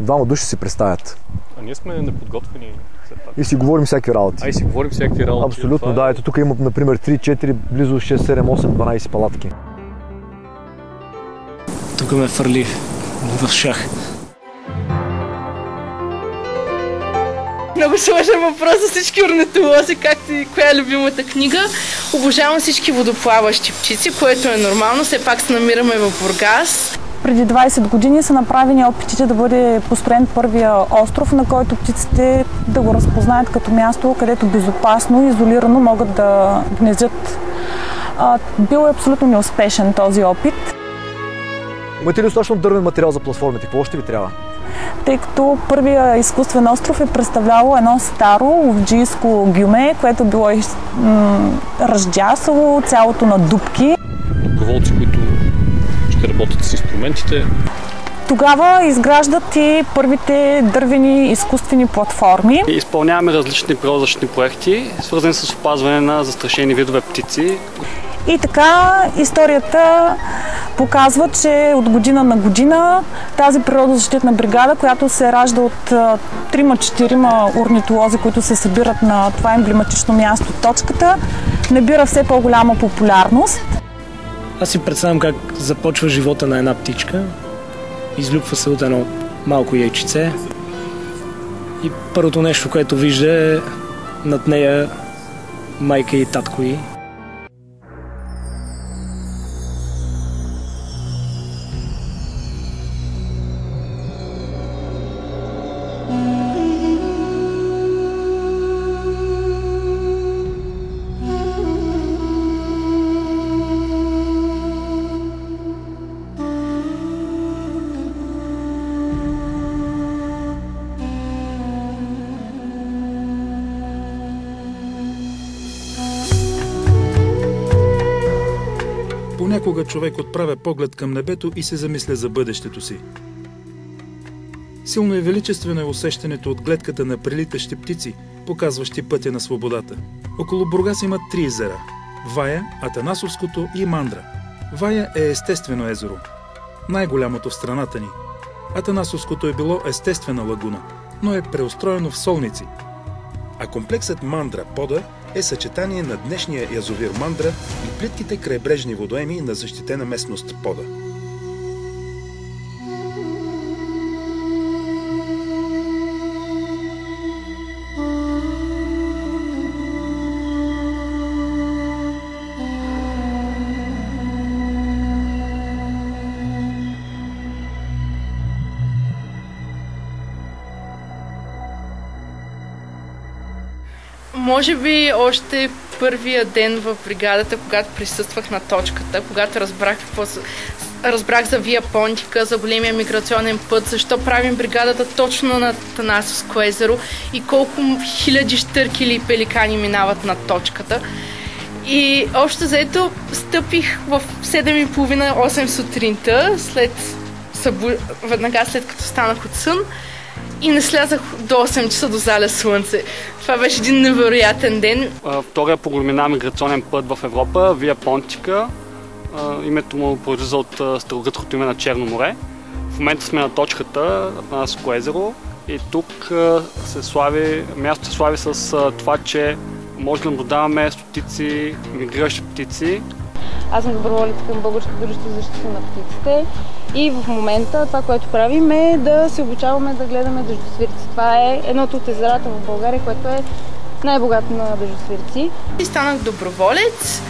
Двама души си представят. А ние сме неподготвени. И си говорим всякакви работи. И си говорим всякакви работи. Абсолютно, да. Ето тук има, например, 3, 4, близо 6, 7, 8, 12 палатки. Тук ме фърли в шах. Много сложен въпрос за всички орнитолози, както и коя е любимата книга. Обожавам всички водоплаващи птици, което е нормално. Все пак се намираме в Бургас. Преди 20 години са направени опитите да бъде построен първия остров, на който птиците да го разпознаят като място, където безопасно и изолирано могат да гнездят. Бил е абсолютно неуспешен този опит. Имате ли достатъчно дървен материал за платформите? Какво ще ви трябва? Тъй като първия изкуствен остров е представлявало едно старо ловджийско гюме, което било ръждясало, цялото на дупки. Доброволци, които ще работят с инструментите. Тогава изграждат и първите дървени изкуствени платформи. Изпълняваме различни природозащитни проекти, свързани с опазване на застрашени видове птици. И така историята показва, че от година на година тази природозащитна бригада, която се ражда от 3-4 орнитолози, които се събират на това емблематично място, точката, набира все по-голяма популярност. Аз си представям как започва живота на една птичка. Излюпва се от едно малко яйчице и първото нещо, което вижда е над нея майка и татко й. Понякога човек отправя поглед към небето и се замисля за бъдещето си. Силно и величествено е усещането от гледката на прилитащи птици, показващи пътя на свободата. Около Бургас има 3 езера – Вая, Атанасовското и Мандра. Вая е естествено езеро, най-голямото в страната ни. Атанасовското е било естествена лагуна, но е преустроено в солници. А комплексът Мандра-Пода е съчетание на днешния язовир Мандра и плитките крайбрежни водоеми на защитена местност Пода. Може би още първия ден в бригадата, когато присъствах на точката, когато разбрах за Вия Понтика, за големия миграционен път, защо правим бригадата точно на Атанасовско езеро и колко хиляди щъркели и пеликани минават на точката. И общо заето стъпих в 7:30-8 сутринта, веднага след като станах от сън, и не слязах до 8 часа до заля слънце. Това беше един невероятен ден. Втория по големина миграционен път в Европа, Вия Понтика. Името му произлиза от старогръцкото име на Черно море. В момента сме на точката на Атанасовско езеро и тук мястото се слави с това, че може да наблюдаваме стотици мигриращи птици. Аз съм доброволец към Българското дружество за защита на птиците и в момента това, което правим, е да се обучаваме да гледаме дъждосвирци. Това е едното от езерата в България, което е най-богато на дъждосвирци. И станах доброволец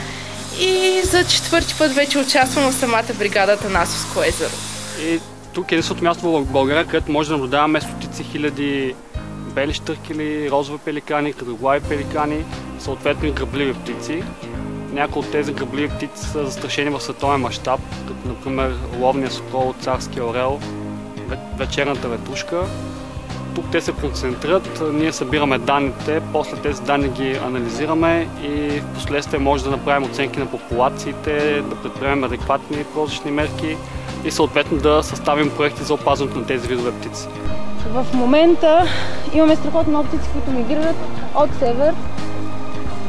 и за 4-ти път вече участвам в самата бригада Атанасовско езеро. И тук е единственото място в България, където може да наблюдаваме стотици хиляди бели щъркели, розови пеликани, кръглави пеликани, съответно и грабливи птици. Някои от тези грабливи птици са застрашени в световен мащаб, като например ловния сокол, царския орел, вечерната ветрушка. Тук те се концентрират, ние събираме данните, после тези данни ги анализираме и в последствие може да направим оценки на популациите, да предприемем адекватни природозащитни мерки и съответно да съставим проекти за опазването на тези видове птици. В момента имаме страхотно много птици, които мигрират от север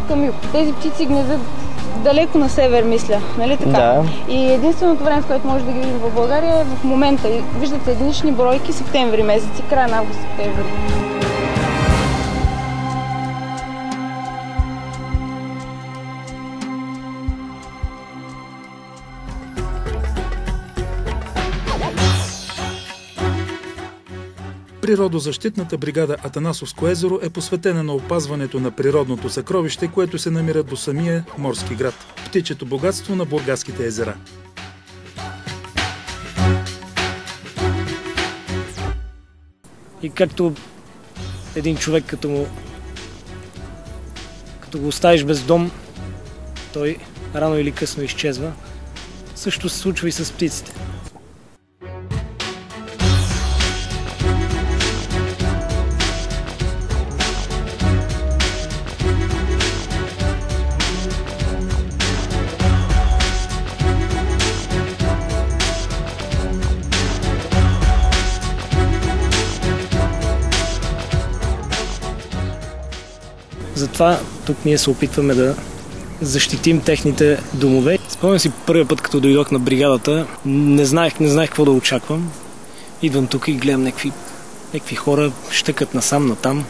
към юг. Тези птици гнездят далеко на север, мисля, нали така? Да. И единственото време, в което може да ги видим в България е в момента. Виждате единични бройки септември месец, края на август-септември. Природозащитната бригада Атанасовско езеро е посветена на опазването на природното съкровище, което се намира до самия морски град – птичето богатство на Бургаските езера. И както един човек, като го оставиш без дом, той рано или късно изчезва. Също се случва и с птиците. Затова тук ние се опитваме да защитим техните домове. Спомням си първият път, като дойдох на бригадата, не знаех какво да очаквам. Идвам тук и гледам някакви хора, щъкат насам, натам,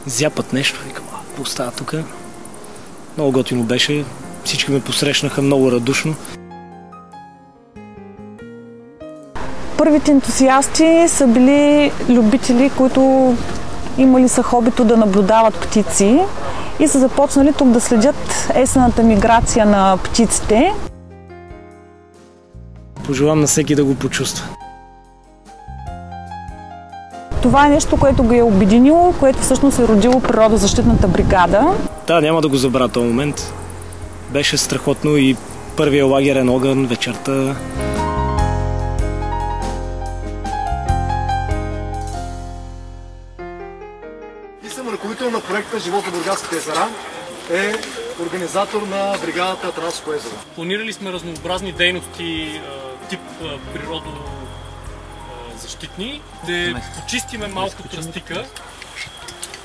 зяпат нещо. Викам, какво става тук? Много готино беше. Всички ме посрещнаха много радушно. Първите ентусиасти са били любители, които имали са хобито да наблюдават птици и са започнали тук да следят есенната миграция на птиците. Пожелавам на всеки да го почувства. Това е нещо, което го е обединило, което всъщност е родило природозащитната бригада. Да, няма да го забравя този момент. Беше страхотно и първия лагерен огън вечерта. Ръководител на проекта Живот на Бургаските езера е организатор на бригадата Атанасовско езеро. Планирали сме разнообразни дейности тип природозащитни. Ще почистиме малко тръстика,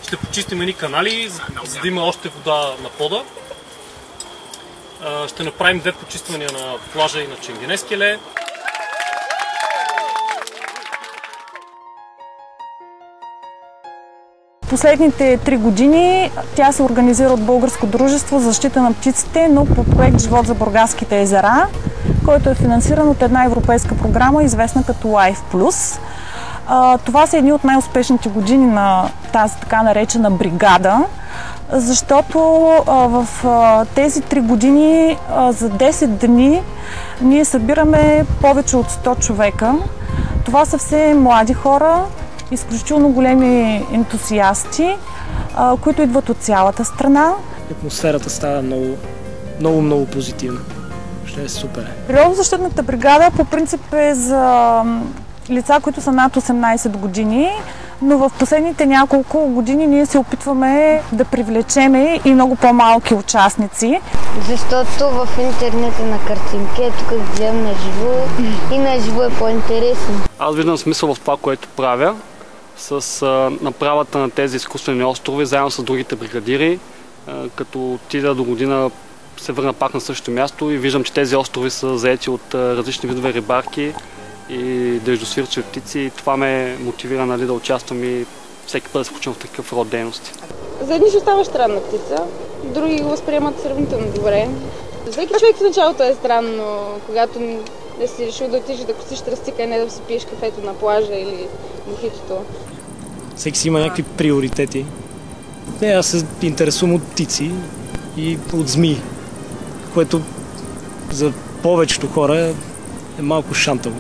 ще почистим едни канали, за да има още вода на пода. Ще направим 2 почиствания на плажа и на Ченгенескеле. Последните 3 години тя се организира от Българско дружество за защита на птиците, но по проект Живот за Бургаските езера, който е финансиран от една европейска програма, известна като Life+. Това са едни от най-успешните години на тази така наречена бригада, защото в тези 3 години за 10 дни ние събираме повече от 100 човека. Това са все млади хора, изключително големи ентусиасти, които идват от цялата страна. Атмосферата става много позитивна. Ще е супер. Природозащитната бригада по принцип е за лица, които са над 18 години, но в последните няколко години ние се опитваме да привлечеме и много по-малки участници. Защото в интернет е на картинки, тук гледам на живо и на живо е по-интересно. Аз виждам смисъл в това, което правя, с направата на тези изкуствени острови, заедно с другите бригадири. Като отида до година, се върна пак на същото място и виждам, че тези острови са заети от различни видове рибарки и дъждосвирчеви птици. И това ме мотивира, нали, да участвам и всеки път да се включвам в такъв род дейности. За едни ще ставаш странна птица, други го възприемат сравнително добре. Всеки човек в началото е странно, когато да си решил да отидеш да косиш тръстика, не да си пиеш кафето на плажа или мохитото. Всеки си има някакви приоритети. Аз се интересувам от птици и от змии, което за повечето хора е малко шантаво.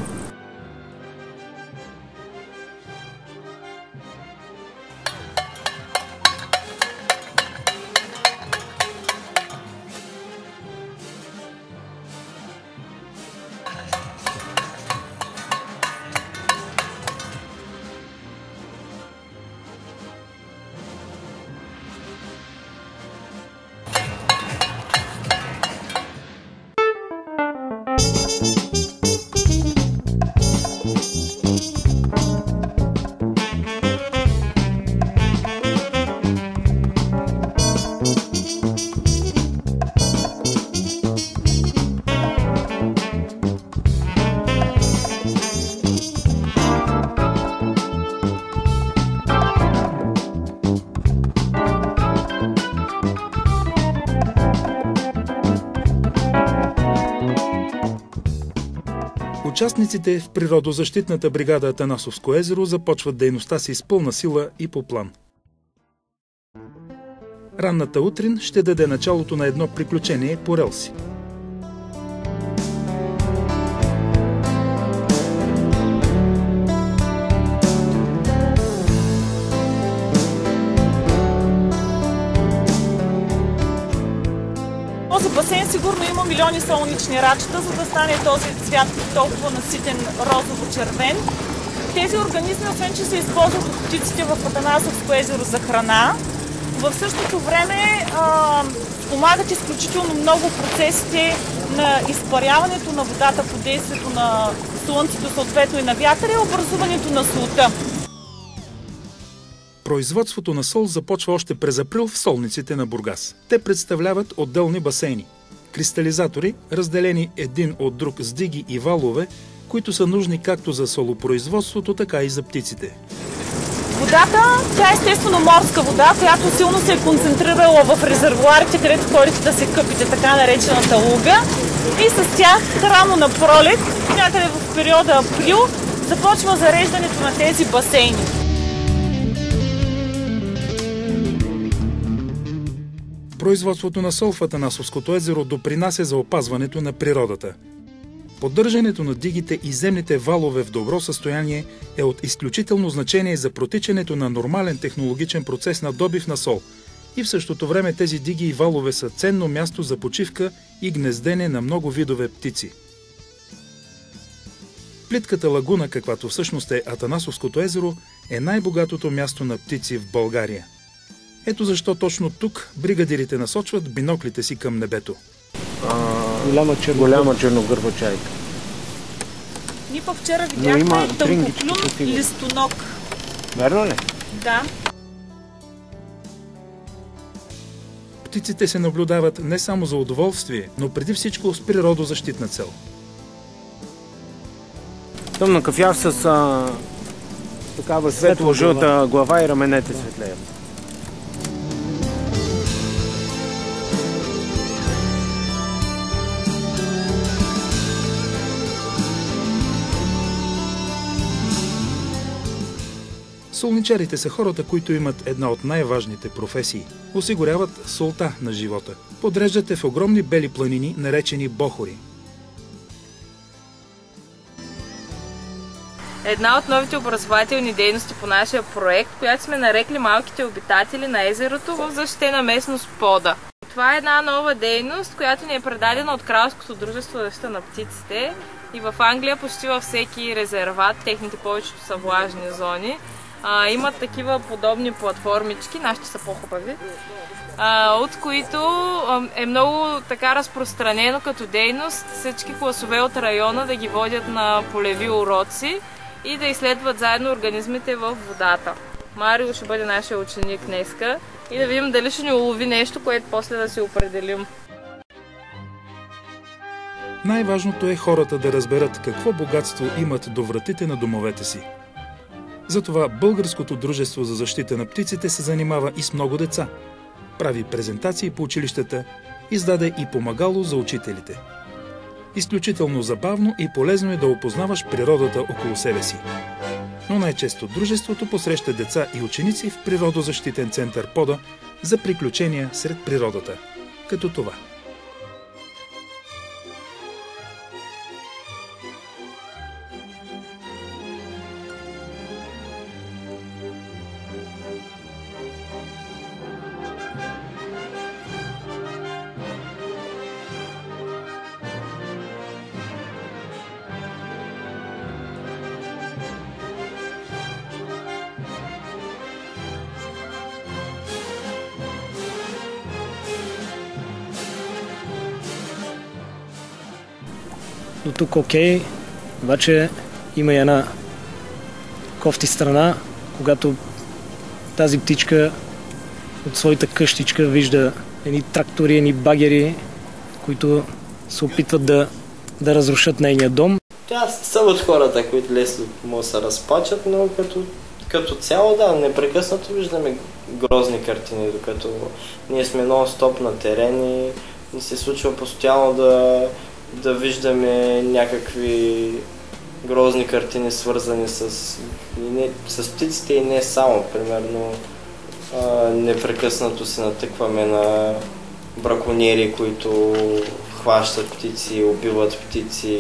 Участниците в природозащитната бригада Атанасовско езеро започват дейността си с пълна сила и по план. Ранната утрин ще даде началото на едно приключение по релси. Този басейн сигурно има милиони солнечни рачета, за да стане този цвят толкова наситен розово-червен. Тези организми, освен че се използват от птиците в Атанасовско езеро за храна, в същото време помагат изключително много процесите на изпаряването на водата под действието на слънцето, съответно и на вятъра, и образуването на солта. Производството на сол започва още през април в солниците на Бургас. Те представляват отделни басейни. Кристализатори, разделени един от друг с диги и валове, които са нужни както за солопроизводството, така и за птиците. Водата, тя е естествено морска вода, която силно се е концентрирала в резервоарите, където ходите да се къпите, така наречената луга. И с тях рано на пролет, някъде в периода април, започва зареждането на тези басейни. Производството на сол в Атанасовското езеро допринася за опазването на природата. Поддържането на дигите и земните валове в добро състояние е от изключително значение за протичането на нормален технологичен процес на добив на сол. И в същото време тези диги и валове са ценно място за почивка и гнездене на много видове птици. Плитката лагуна, каквато всъщност е Атанасовското езеро, е най-богатото място на птици в България. Ето защо точно тук бригадирите насочват биноклите си към небето. Голяма черногърба чайка. Ние пък вчера видяхме тънкоклюн листоног. Верно ли? Да. Птиците се наблюдават не само за удоволствие, но преди всичко с природозащитна цел. Тъмна кафяв с такава светло-жълта глава и раменете светлеят. Солничарите са хората, които имат една от най-важните професии – осигуряват солта на живота. Подреждат в огромни бели планини, наречени бохори. Една от новите образователни дейности по нашия проект, която сме нарекли малките обитатели на езерото в защитена местност Пода. Това е една нова дейност, която ни е предадена от Кралското дружество за защита на птиците, и в Англия почти във всеки резерват, техните повечето са влажни зони, имат такива подобни платформички, нашите са по-хубави, от които е много така разпространено като дейност всички класове от района да ги водят на полеви уроци и да изследват заедно организмите в водата. Марио ще бъде нашия ученик днеска и да видим дали ще ни улови нещо, което после да си определим. Най-важното е хората да разберат какво богатство имат до вратите на домовете си. Затова Българското дружество за защита на птиците се занимава и с много деца. Прави презентации по училищата, издаде и помагало за учителите. Изключително забавно и полезно е да опознаваш природата около себе си. Но най-често дружеството посреща деца и ученици в природозащитен център Пода за приключения сред природата, като това. До тук окей, обаче има и една кофти страна, когато тази птичка от своята къщичка вижда едни трактори, едни багери, които се опитват да разрушат нейния дом. Тя са от хората, които лесно могат да се разпачат, но като цяло да, непрекъснато виждаме грозни картини, докато ние сме нон-стоп на терен и ни се случва постоянно да виждаме някакви грозни картини, свързани с птиците и не само. Примерно, непрекъснато се натъкваме на браконьери, които хващат птици, убиват птици.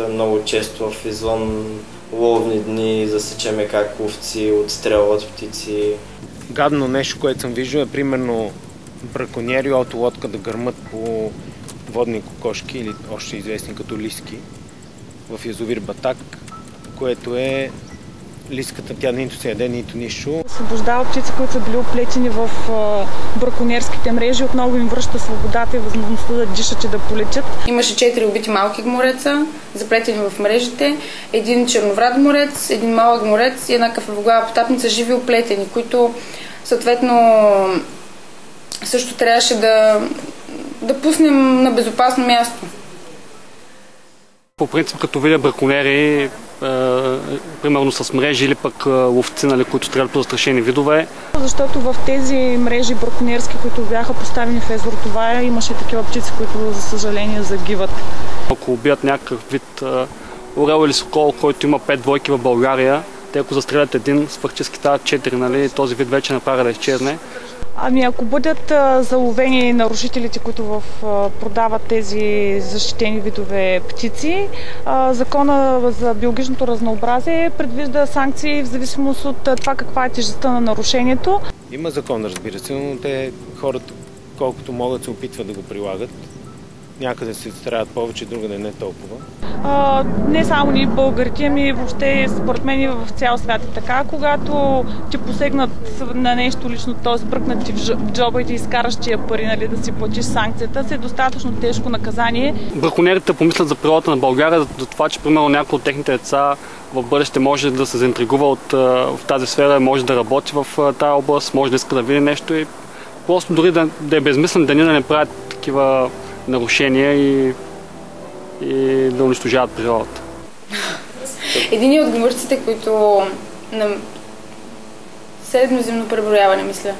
Много често в извън ловни дни засичаме как ловци отстрелват птици. Гадно нещо, което съм виждал, е примерно браконьери от лодка да гърмат по водни кокошки, или още известни като лиски, в язовир Батак, което е лиската, тя нито се яде, нито нищо. Освобождава птици, които са били оплетени в браконьерските мрежи, отново им връща свободата и възможността да дишат и да полетят. Имаше 4 убити малки мореца, заплетени в мрежите, един черноврат морец, един малък морец и една кафявоглава потапница, живи оплетени, които съответно също трябваше да пуснем на безопасно място. По принцип, като видя браконери, примерно с мрежи или пък ловци, нали, които стрелят по застрашени видове. Защото в тези мрежи браконьерски, които бяха поставени в езеро Товая, имаше такива птици, които за съжаление загиват. Ако убият някакъв вид орел или сокол, който има 5 двойки в България, те ако застрелят един, фактически стават 4, нали, този вид вече направи да изчезне. Ами ако бъдат заловени нарушителите, които продават тези защитени видове птици, закона за биологичното разнообразие предвижда санкции в зависимост от това каква е тежестта на нарушението. Има закон, разбира се, но хората колкото могат се опитват да го прилагат. Някъде се стараят повече, другаде не толкова. Не само ние българите, ами въобще според мен и в цял свят е така. Когато ти посегнат на нещо лично, т.е. бръкнат ти в джоба и ти изкараш тия пари, нали, да си платиш санкцията, си е достатъчно тежко наказание. Браконьерите помислят за природата на България, за това, че примерно някой от техните деца в бъдеще може да се заинтригува в тази сфера, може да работи в тази област, може да иска да види нещо и просто дори да е безмислен да не правят такива нарушения и да унищожават природата. Един от гмурците, които на средноземно преброяване, мисля,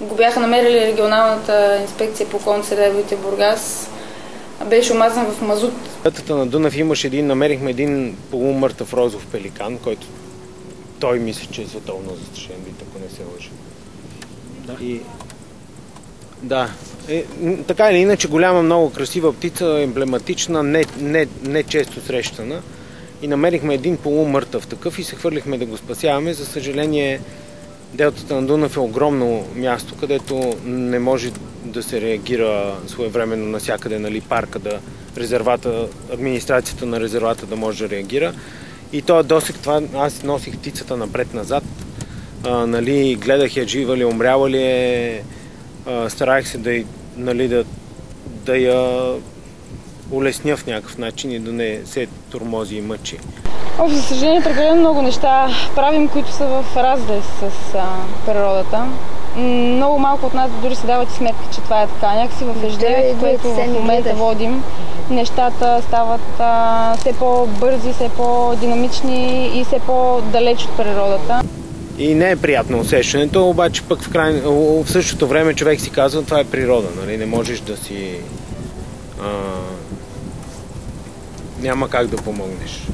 го бяха намерили регионалната инспекция по околната среда и водите в Бургас, беше омазан в мазут. Пътата на Дунав намерихме един полумъртъв розов пеликан, който той мисли, че е световно застрашен вид, ако не се лъжа. Да. Така или иначе голяма, много красива птица, емблематична, не често срещана. И намерихме един полумъртъв такъв и се хвърлихме да го спасяваме. За съжаление, делтата на Дунав е огромно място, където не може да се реагира своевременно навсякъде, нали, парка, администрацията на резервата да може да реагира. И то досег това, аз носих птицата напред-назад, нали, гледах я жива ли, умряла ли е, старах се да я улесня в някакъв начин и да не се тормози и мъчи. За съжаление, прекалено много неща правим, които са в разрез с природата. Много малко от нас дори се дават и сметка, че това е така. Някакси в ежедневието, което в момента водим, нещата стават все по-бързи, все по-динамични и все по-далеч от природата. И не е приятно усещането, обаче пък в същото време човек си казва, това е природа, нали? Не можеш да си... няма как да помогнеш.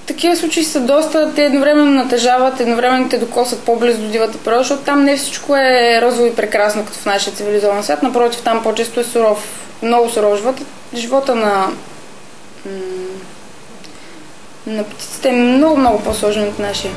Такива случаи са доста, те едновременно натежават, едновременно те докосват по-близо до дивата природа, защото там не всичко е розово и прекрасно, като в нашия цивилизован свят. Напротив, там по-често е суров, много суров живот. Живота на птиците е много по-сложен от нашия.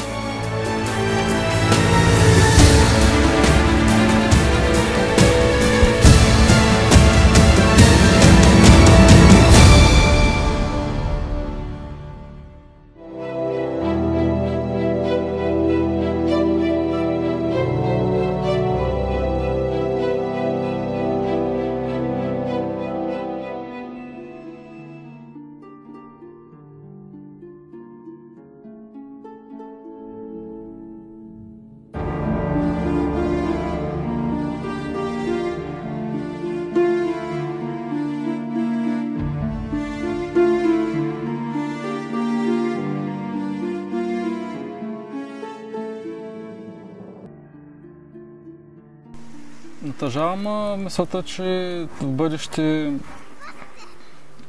Натъжавам мисълта, че в бъдеще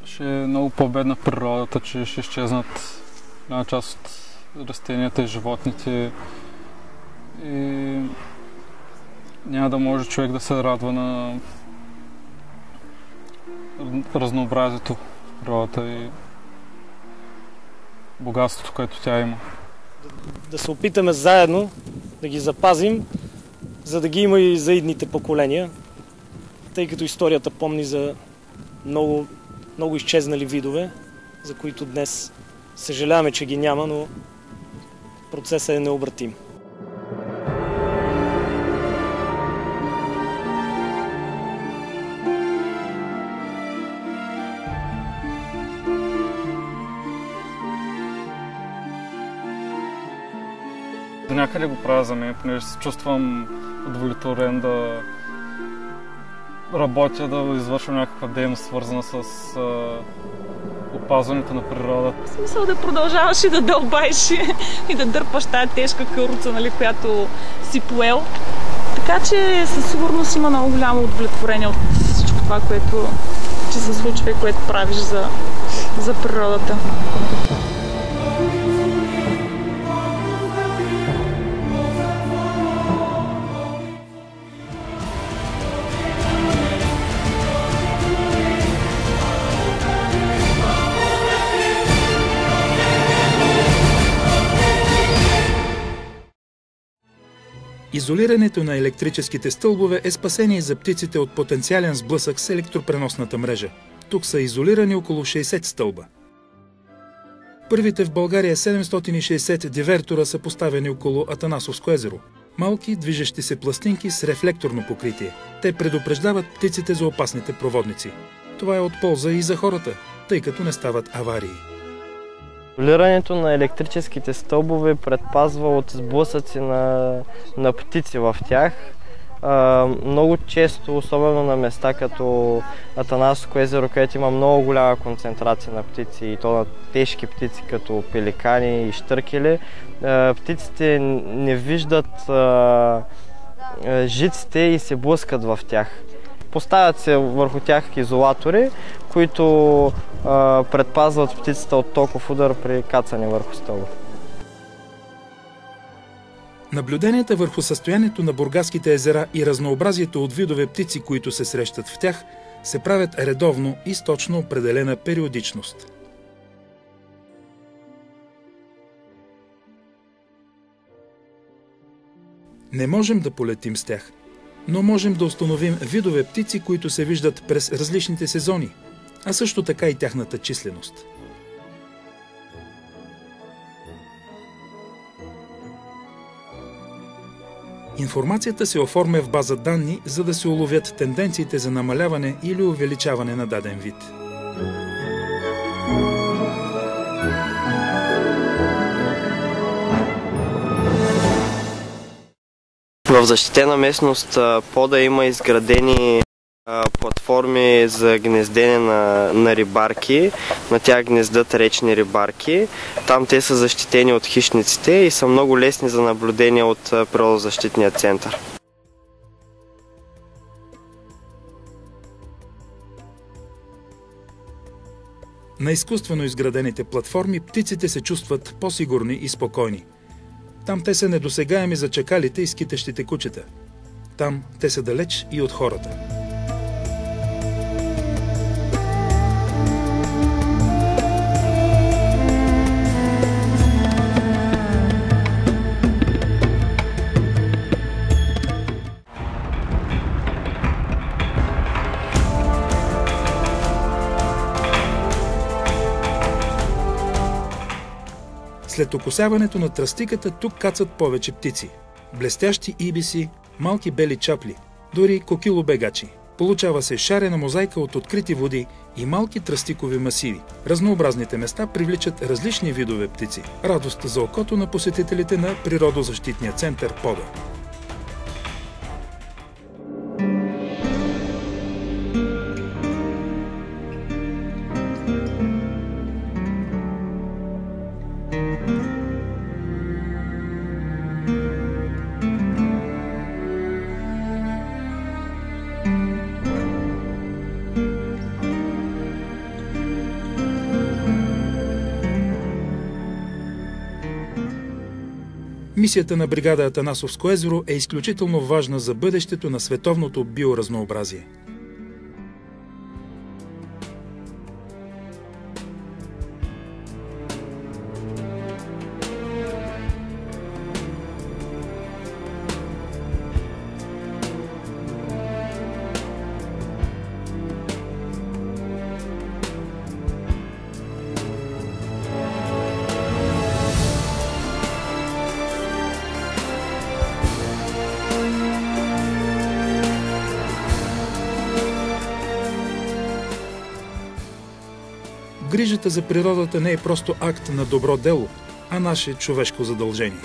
ще Ще е много по-бедна природата, че ще изчезнат една част от растенията и животните и няма да може човек да се радва на разнообразието в природата и богатството, което тя има. Да се опитаме заедно да ги запазим, за да ги има и за идните поколения, тъй като историята помни за много, много изчезнали видове, за които днес съжаляваме, че ги няма, но процесът е необратим. До някъде го правя за мен, понеже се чувствам удовлетворен да работя, да извършвам някаква дейност, свързана с опазването на природата. В смисъл да продължаваш и да дълбаеш и да дърпаш тая тежка кълруца, нали, която си поел. Така че със сигурност има много голямо удовлетворение от всичко това, което ти се случва и което правиш за природата. Изолирането на електрическите стълбове е спасение за птиците от потенциален сблъсък с електропреносната мрежа. Тук са изолирани около 60 стълба. Първите в България 760 дивертора са поставени около Атанасовско езеро. Малки, движещи се пластинки с рефлекторно покритие. Те предупреждават птиците за опасните проводници. Това е от полза и за хората, тъй като не стават аварии. Изолирането на електрическите стълбове предпазва от сблъсъци на птици в тях. Много често, особено на места като Атанасовско езеро, където има много голяма концентрация на птици и то на тежки птици като пеликани и щъркели, птиците не виждат жиците и се блъскат в тях. Поставят се върху тях изолатори, които предпазват птицата от токов удар при кацане върху стълба. Наблюденията върху състоянието на бургаските езера и разнообразието от видове птици, които се срещат в тях, се правят редовно и с точно определена периодичност. Не можем да полетим с тях, но можем да установим видове птици, които се виждат през различните сезони, а също така и тяхната численост. Информацията се оформя в база данни, за да се уловят тенденциите за намаляване или увеличаване на даден вид. В защитена местност Пода има изградени платформи за гнездене на рибарки. На тях гнездат речни рибарки. Там те са защитени от хищниците и са много лесни за наблюдение от природозащитния център. На изкуствено изградените платформи птиците се чувстват по-сигурни и спокойни. Там те са недосегаеми за чакалите и скитащите кучета. Там те са далеч и от хората. След окосяването на тръстиката тук кацат повече птици. Блестящи ибиси, малки бели чапли, дори кокилобегачи. Получава се шарена мозайка от открити води и малки тръстикови масиви. Разнообразните места привличат различни видове птици. Радост за окото на посетителите на природозащитния център Пода. Мисията на бригада Атанасовско езеро е изключително важна за бъдещето на световното биоразнообразие. Грижата за природата не е просто акт на добро дело, а наше човешко задължение.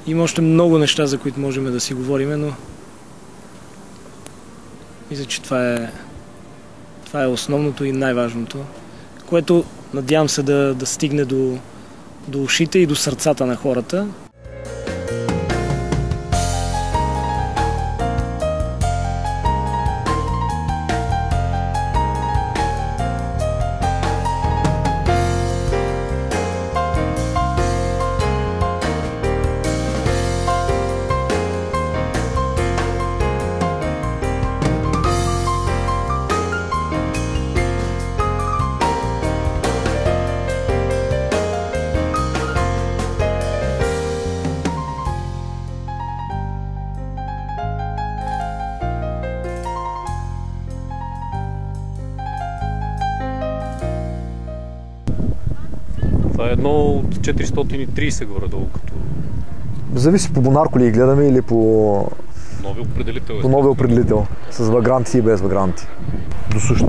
Има още много неща, за които можем да си говорим, но мисля, че това е основното и най-важното, което надявам се да стигне до ушите и до сърцата на хората. Това е едно от 430 горе-долу. Зависи по бонарко ли ги гледаме или по нови определител. По нови определител. С вагранти и без вагранти. До също.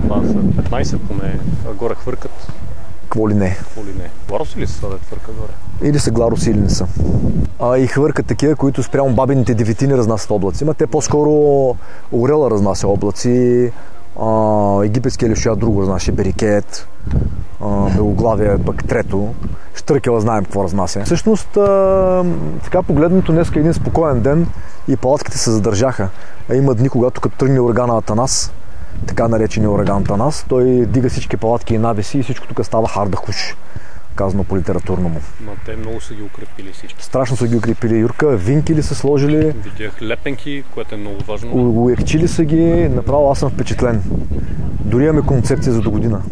Това са 15 поне, а горе хвъркат. Какво ли не? Гларуси ли са да хвърка горе? Или са гларуси, или не са. И хвъркат такива, които спрямо бабините деветини разнасят облаци. Те по-скоро орела разнася облаци, египетския лешоят друго разнася, берикет, белоглавия пък трето, щъркела знаем какво разнася. Всъщност, така погледнато, днес е един спокоен ден и палатките се задържаха. Има дни, когато като тръгне урагана Атанас, така наречения ураган Атанас, той дига всички палатки и навеси и всичко тук става хардахуш, казано по литературно му. Но те много са ги укрепили всички. Страшно са ги укрепили, Юрка. Винкили са сложили. Видях лепенки, което е много важно. Уекчили са ги. Направо аз съм впечатлен. Дори имаме концепция за до година.